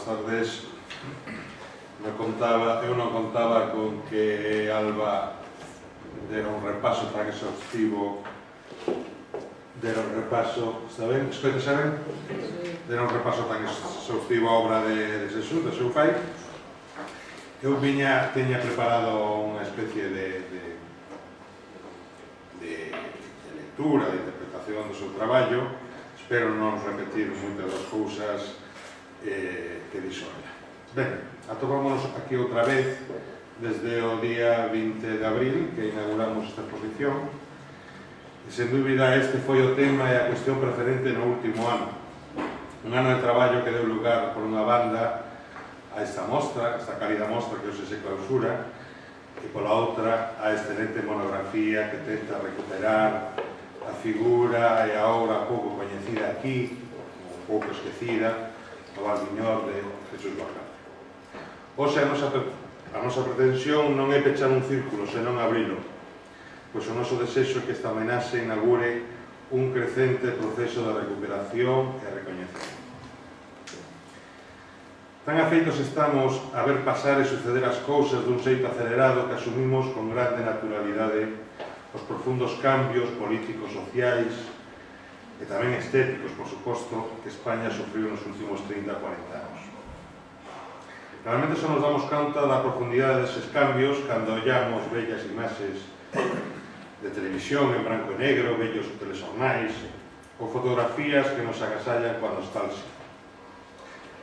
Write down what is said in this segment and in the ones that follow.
tardes. Eu non contaba con que Alba dera un repaso tan exhaustivo, está ben? Escoitase ben? Dera un repaso tan exhaustivo a obra de Xesús, de seu pai. Eu teña preparado unha especie de lectura, de interpretación do seu traballo. Espero non repetir moitas das cousas que dixo ela. Ben, atopámonos aquí outra vez desde o día 20 de abril que inauguramos esta exposición e sen dúbida este foi o tema e a cuestión preferente no último ano, un ano de traballo que deu lugar por unha banda a esta mostra, esta cálida mostra que hoxe se clausura, e pola outra a excelente monografía que tenta recuperar a figura e a obra pouco coñecida aquí, pouco esquecida, o Valdiñor de Jesús Valverde. Hoxe a nosa pretensión non é pechar un círculo, senón abrilo, pois o noso desexo é que esta homenaxe inaugure un crecente proceso de recuperación e recoñecemento. Tan afeitos estamos a ver pasar e suceder as cousas dun xeito acelerado que asumimos con grande naturalidade os profundos cambios políticos, sociais e tamén estéticos, por suposto, que España sufriu nos últimos 30 a 40 anos. Realmente só nos damos conta da profundidade deses cambios cando ollamos bellas imaxes de televisión en branco e negro, bellos telexornais ou fotografías que nos agasallan coa nostalgia.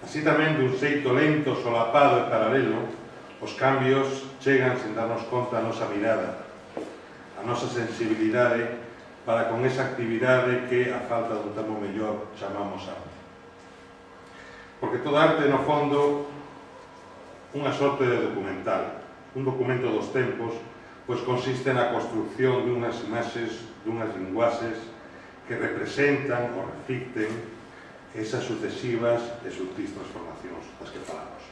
Así tamén, dun xeito lento, solapado e paralelo, os cambios chegan sen darnos conta a nosa mirada, a nosa sensibilidade para con esa actividade que, a falta dun termo mellor, chamamos arte. Porque toda arte, no fondo, unha sorte de documental, un documento dos tempos, pois consiste na construcción dunhas imaxes, dunhas linguaxes que representan ou reflicten esas sucesivas e sutis transformacións das que falamos.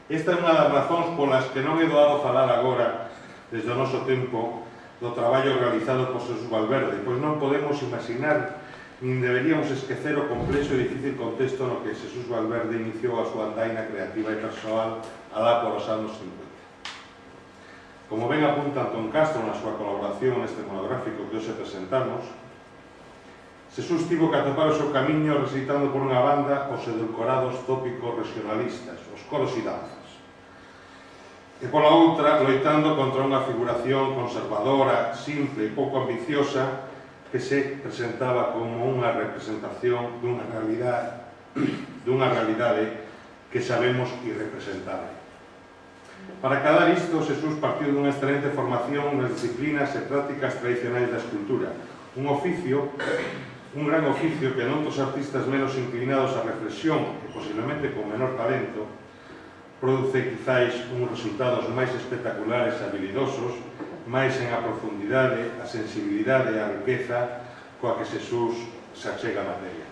Esta é unha das razóns polas que non é doado falar agora, desde o noso tempo, do traballo realizado por Jesús Valverde, pois non podemos imaginar nin deberíamos esquecer o complexo e difícil contexto no que Jesús Valverde iniciou a súa andaina creativa e persoal alá por os anos 50. Como ben apunta Antón Castro na súa colaboración neste monográfico que hoxe presentamos, Jesús tivo que atopar o seu camiño recitando por unha banda os edulcorados tópicos regionalistas, os coros e danzas, e pola outra loitando contra unha figuración conservadora, simple e pouco ambiciosa que se presentaba como unha representación dunha realidade que sabemos irrepresentable. Para acadar isto, Jesús partiu dunha excelente formación nas disciplinas e prácticas tradicionais da escultura, un gran oficio que noutros artistas menos inclinados á reflexión e posiblemente con menor talento produce quizáis uns resultados máis espectaculares e habilidosos, máis en a profundidade, a sensibilidade e a riqueza coa que Jesús se achega a materia.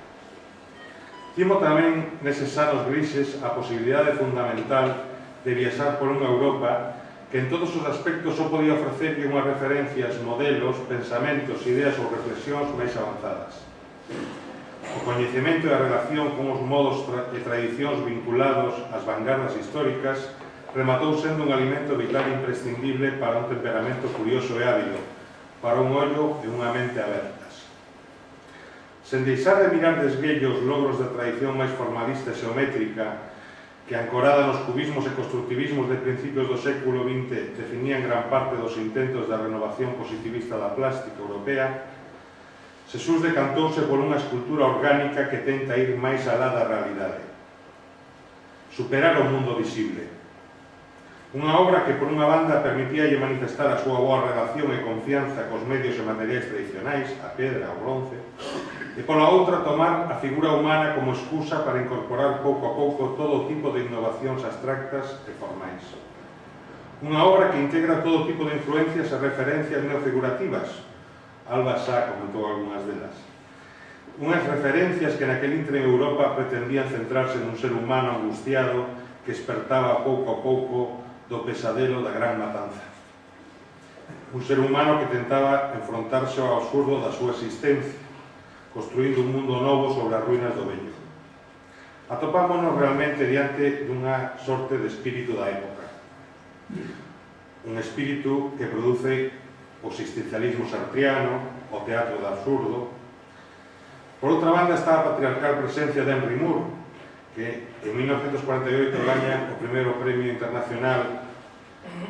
Timo tamén neses anos grises a posibilidade fundamental de viaxar por unha Europa que en todos os aspectos só podía ofrecerlle unhas referencias, modelos, pensamentos, ideas ou reflexións máis avanzadas. O coñecemento e a relación con os modos e tradicións vinculados ás vanguardas históricas rematou sendo un alimento vital imprescindible para un temperamento curioso e ávido, para un ollo e unha mente abertas. Sen deixar de mirar desguello os logros da tradición máis formalista e xeométrica que, ancorada nos cubismos e constructivismos de principios do século XX, definían gran parte dos intentos da renovación positivista da plástica europea, Jesús decantouse por unha escultura orgánica que tenta ir máis alá da realidade, superar o mundo visible. Unha obra que, por unha banda, permitíalle manifestar a súa boa relación e confianza cos medios e materiais tradicionais, a pedra, o bronce, e, pola outra, tomar a figura humana como excusa para incorporar pouco a pouco todo tipo de innovacións abstractas e formais. Unha obra que integra todo tipo de influencias e referencias neofigurativas. Alba xa comentou algunhas delas. Unhas referencias que naquel intre en Europa pretendían centrarse nun ser humano angustiado que espertaba pouco a pouco do pesadelo da gran matanza. Un ser humano que tentaba enfrontarse ao absurdo da súa existencia, construindo un mundo novo sobre as ruínas do vello. Atopámonos realmente diante dunha sorte de espírito da época. Un espírito que produce o existencialismo sartriano, o teatro do absurdo. Por outra banda está a patriarcal presencia de Henry Moore, que en 1948 gaña o primeiro premio internacional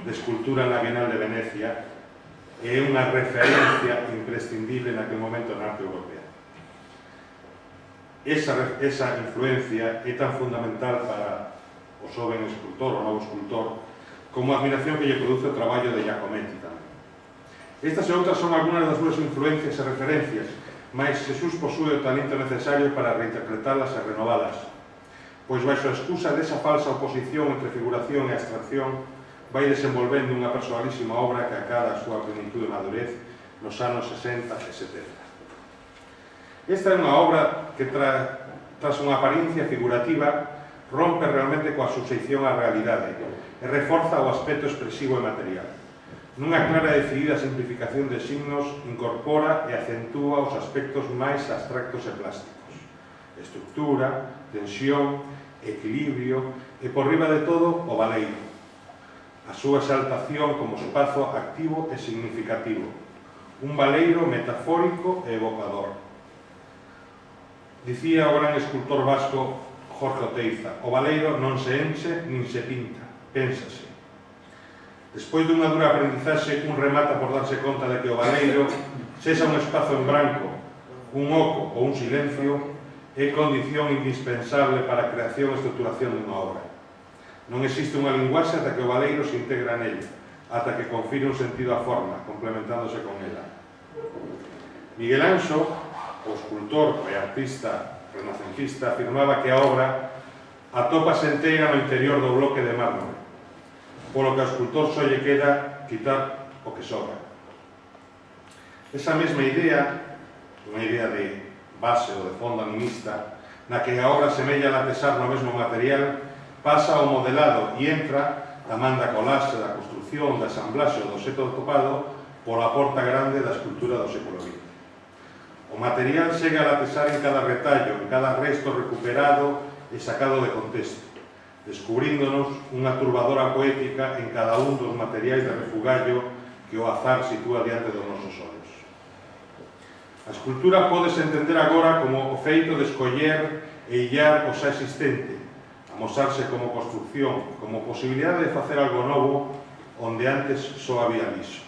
de escultura na Bienal de Venecia e é unha referencia imprescindible naquele momento na arte europea. Esa influencia é tan fundamental para o xoven escultor, o novo escultor, como a admiración que lle produce o traballo de Giacometti tamén. Estas e outras son algunhas das súas influencias e referencias, mas Jesús posúe o talento necesario para reinterpretalas e renovalas, pois baixo a excusa desa falsa oposición entre figuración e abstracción vai desenvolvendo unha personalísima obra que acada a súa plenitude e madurez nos anos 60 e 70. Esta é unha obra que, tras unha apariencia figurativa, rompe realmente coa subxeición á realidade e reforza o aspecto expresivo e material. Nunha clara e decidida simplificación de signos, incorpora e acentúa os aspectos máis abstractos e plásticos. Estructura, tensión, equilibrio e, por riba de todo, o baleiro. A súa exaltación como espazo activo e significativo. Un baleiro metafórico e evocador. Dicía o gran escultor vasco Jorge Oteiza: o baleiro non se enche nin se pinta, pénsase. Despois dunha dura aprendizaxe, un remata por darse conta de que o baleiro, sexa un espazo en branco, un oco ou un silencio, é condición indispensable para a creación e estruturación dunha obra. Non existe unha linguaxe ata que o baleiro se integra nela, ata que confire un sentido á forma, complementándose con ela. Miguel Anxo, o escultor e artista renacentista, afirmaba que a obra atópase inteira no interior do bloque de mármore, polo que ao escultor só lle queda quitar o que sobra. Esa mesma idea, unha idea de base ou de fondo animista, na que a obra semella latesar no mesmo material, pasa ao modelado e entra a man da colaxe, da construcción, da ensamblaxe ou do obxecto topado pola porta grande da escultura do século XX. O material chega a latesar en cada retallo, en cada resto recuperado e sacado de contexto, descubríndonos unha turbadora poética en cada un dos materiais de refugallo que o azar sitúa diante dos nosos ollos. A escultura pódese entender agora como o feito de escoller e illar o xa existente, amosarse como construcción, como posibilidade de facer algo novo onde antes só había liso.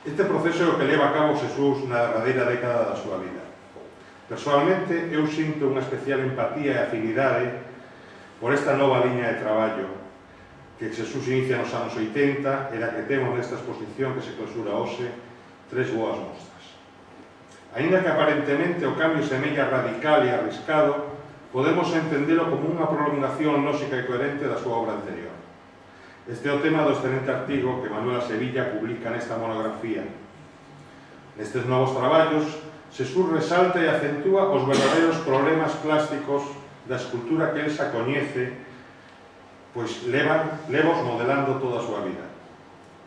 Este proceso é o que leva a cabo Jesús na derradeira década da súa vida. Personalmente, eu sinto unha especial empatía e afinidade por esta nova liña de traballo que Jesús inicia nos anos 80 e da que temos nesta exposición que se clausura hoxe tres boas mostras. Aínda que aparentemente o cambio semella radical e arriscado, podemos entendelo como unha prolongación lógica e coherente da súa obra anterior. Este é o tema do excelente artigo que Manuela Sevilla publica nesta monografía. Nestes novos traballos, Jesús resalta e acentúa os verdadeiros problemas plásticos da escultura que el xa coñece, pois levos modelando toda a súa vida,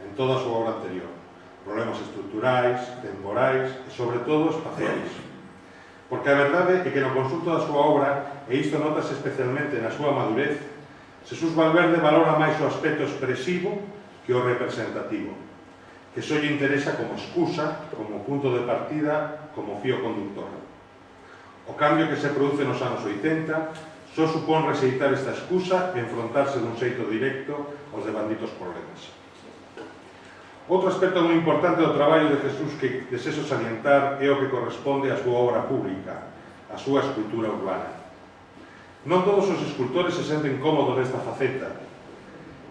en toda a súa obra anterior. Problemas estruturais, temporais e, sobre todo, espaciais. Porque a verdade é que no consulto da súa obra, e isto notase especialmente na súa madurez, Jesús Valverde valora máis o aspecto expresivo que o representativo, que só lle interesa como excusa, como punto de partida, como fío conductor. O cambio que se produce nos anos 80 só supón rexeitar esta excusa e enfrontarse dun xeito directo aos devanditos problemas. Outro aspecto moi importante do traballo de Jesús que desexo salientar é o que corresponde á súa obra pública, a súa escultura urbana. Non todos os escultores se senten cómodos nesta faceta,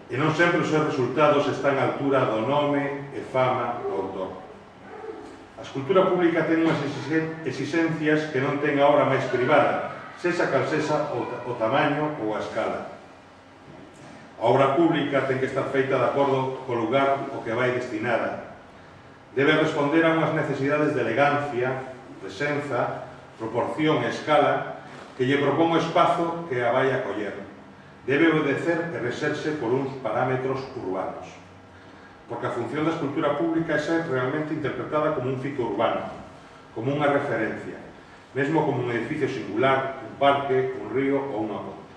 e non sempre os seus resultados están á altura do nome e fama do autor. A escultura pública ten unhas exigencias que non ten a obra máis privada, sexa cal sexa o tamaño ou a escala. A obra pública ten que estar feita de acordo co lugar ao que vai destinada. Debe responder a unhas necesidades de elegancia, presenza, proporción e escala que lle propón o espazo que a vai acoller. Debe obedecer e reserse por uns parámetros urbanos. Porque a función da escultura pública é ser realmente interpretada como un fito urbano, como unha referencia, mesmo como un edificio singular, un parque, un río ou unha ponte.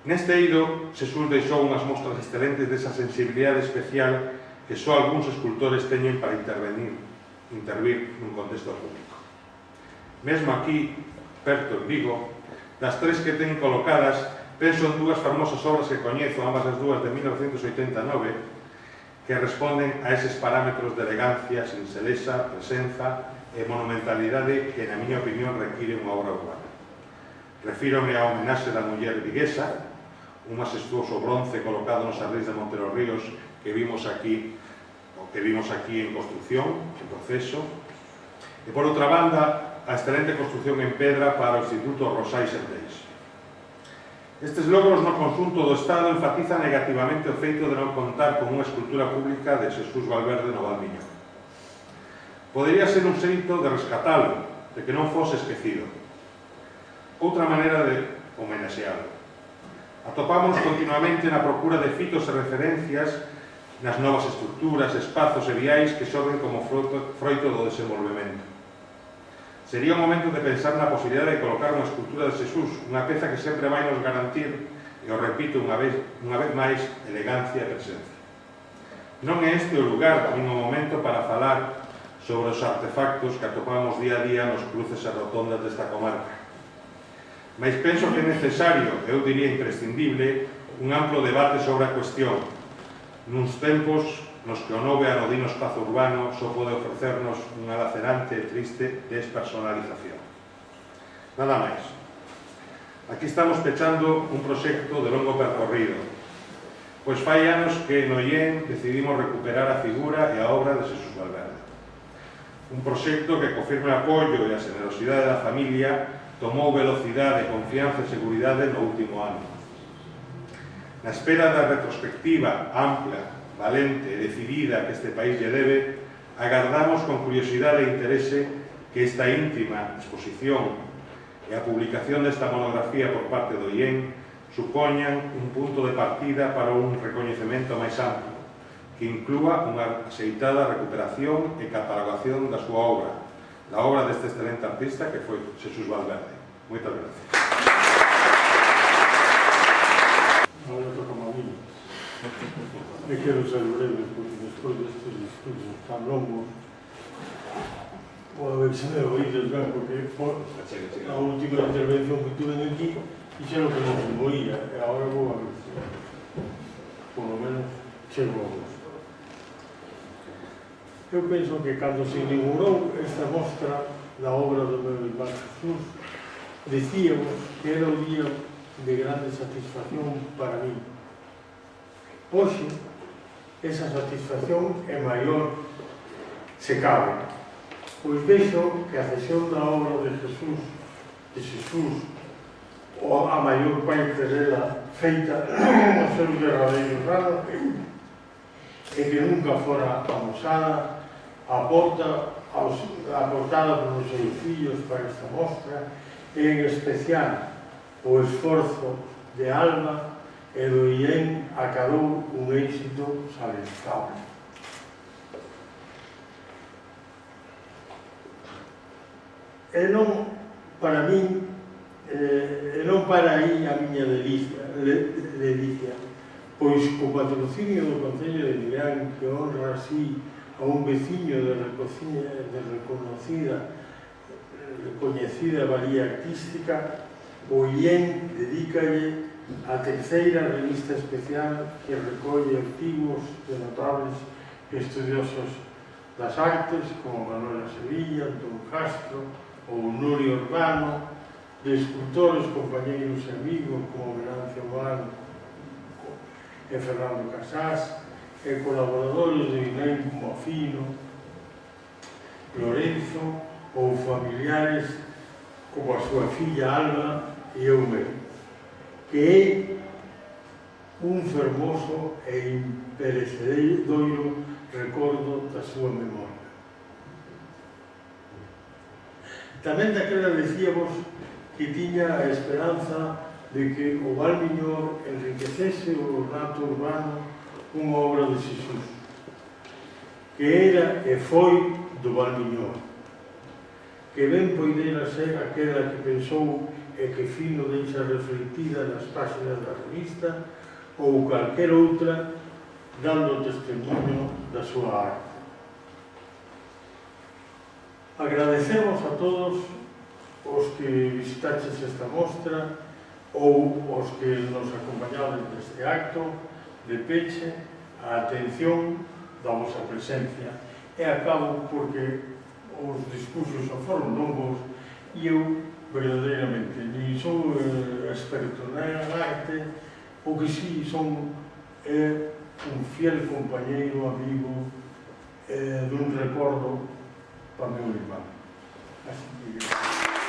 Neste eido, Xesús deixou unhas mostras excelentes desa sensibilidade especial que só algúns escultores teñen para intervir nun contexto público. Mesmo aquí, perto en Vigo, das tres que ten colocadas, penso en dúas famosas obras que coñezo, ambas as dúas de 1989, que responden a eses parámetros de elegancia, sinxeleza, presenza e monumentalidade que, na miña opinión, requiren unha obra urbana. Refírome á homenaxe da muller viguesa, un majestuoso bronce colocado nos arreis de Monterorríos que vimos aquí en construcción, en proceso, e por outra banda, a excelente construcción en pedra para o Instituto Rosais Serdeix. Estes logros no conxunto do Estado enfatizan negativamente o feito de non contar con unha escultura pública de Xesús Valverde no Valmiñor. Podería ser un xeito de rescatalo, de que non fose esquecido. Outra maneira de homenaxealo. Atopámonos continuamente na procura de fitos e referencias nas novas estructuras, espazos e viais que xorden como froito do desenvolvemento. Sería o momento de pensar na posibilidade de colocar unha escultura de Xesús, unha peza que sempre vai nos garantir, e o repito unha vez máis, elegancia e presencia. Non é este o lugar, nin o momento para falar sobre os artefactos que atopamos día a día nos cruces e rotondas desta comarca. Mas penso que é necesario, eu diría imprescindible, un amplo debate sobre a cuestión, nuns tempos nos que o novo e anodino espazo urbano só pode ofrecernos unha lacerante e triste despersonalización. Nada máis. Aquí estamos pechando un proxecto de longo percorrido, pois fai anos que no IEN decidimos recuperar a figura e a obra de Xesús Valverde. Un proxecto que, co firme apoio e a generosidade da familia, tomou velocidade, confianza e seguridade no último ano. Na espera da retrospectiva ampla, valente e decidida que este país lle debe, agardamos con curiosidade e interese que esta íntima exposición e a publicación desta monografía por parte do IEN supoñan un punto de partida para un recoñecemento máis amplo, que inclúa unha axeitada recuperación e catalogación da súa obra, da obra deste excelente artista que foi Xesús Valverde. Moitas gracias. Ahora toca a mí. Me quero ser breve, porque despois destes discursos tan longos pode verse de oídos ben, porque a última intervención que tuve aquí dixeron que non se moía, e agora vou a ver se por lo menos chego a vos. Eu penso que cando se inaugurou esta mostra da obra do meu irmán Xesús, decíamos que era o día de grande satisfacción para mí. Hoxe, esa satisfacción é maior se cabe, pois vexo que a cesión da obra de Xesús, ou a maior parte dela feita no seu derradeiro grado, e que nunca fora amosada, aportada polos seus fillos para esta mostra, e en especial o esforzo de Alba e do IEN acadou un éxito salientable. E non para min, e non para aí a miña delicia, pois co patrocinio do Concello de Nigrán, que honra así a un veciño de recoñecida valía artística, o IEN dedícalle a terceira revista especial que recolle artigos de notables estudiosos das artes como Manuela Sevilla, Antón Castro ou Nurio Urbano, de escultores, compañeiros e amigos como Venancio Blanco e Fernando Casás, e colaboradores de Inés Mofino, Lorenzo ou familiares como a súa filla Alba e eu mesmo, que é un fermoso e imperecedoiro recordo da súa memoria. Tamén daquela decíamos que tiña a esperanza de que o Valmiñor enriquecese o ornato urbano unha obra de Xesús, que era e foi do Valmiñor. que ben poidera ser aquela que pensou e que fino deixa reflectida nas páxinas da revista ou calquer outra dando testemunho da súa arte. Agradecemos a todos os que visitaches esta mostra ou os que nos acompañades neste acto de peche, a atención da vosa presencia. E acabo porque os discursos xa foron longos e eu verdadeiramente ni sou experto na arte, o que si son un fiel compañeiro, amigo dun recordo para meu irmán. Así que